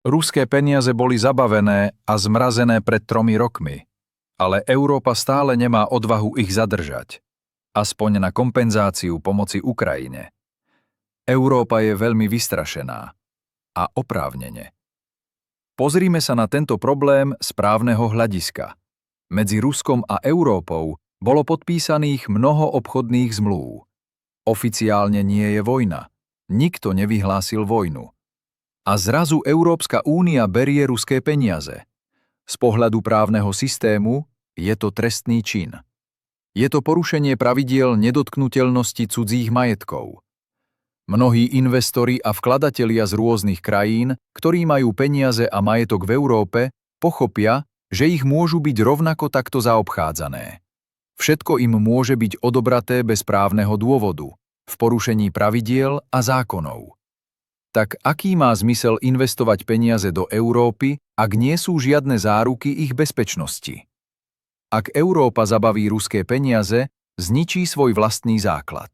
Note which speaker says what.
Speaker 1: Ruské peniaze boli zabavené a zmrazené pred 3 rokmi, ale Európa stále nemá odvahu ich zadržať, aspoň na kompenzáciu pomoci Ukrajine. Európa je veľmi vystrašená a oprávnene. Pozrime sa na tento problém z právneho hľadiska. Medzi Ruskom a Európou bolo podpísaných mnoho obchodných zmlúv. Oficiálne nie je vojna. Nikto nevyhlásil vojnu. A zrazu Európska únia berie ruské peniaze. Z pohľadu právneho systému je to trestný čin. Je to porušenie pravidiel nedotknuteľnosti cudzích majetkov. Mnohí investori a vkladatelia z rôznych krajín, ktorí majú peniaze a majetok v Európe, pochopia, že ich môžu byť rovnako takto zaobchádzané. Všetko im môže byť odobraté bez právneho dôvodu, v porušení pravidiel a zákonov. Tak aký má zmysel investovať peniaze do Európy, ak nie sú žiadne záruky ich bezpečnosti? Ak Európa zabaví ruské peniaze, zničí svoj vlastný základ.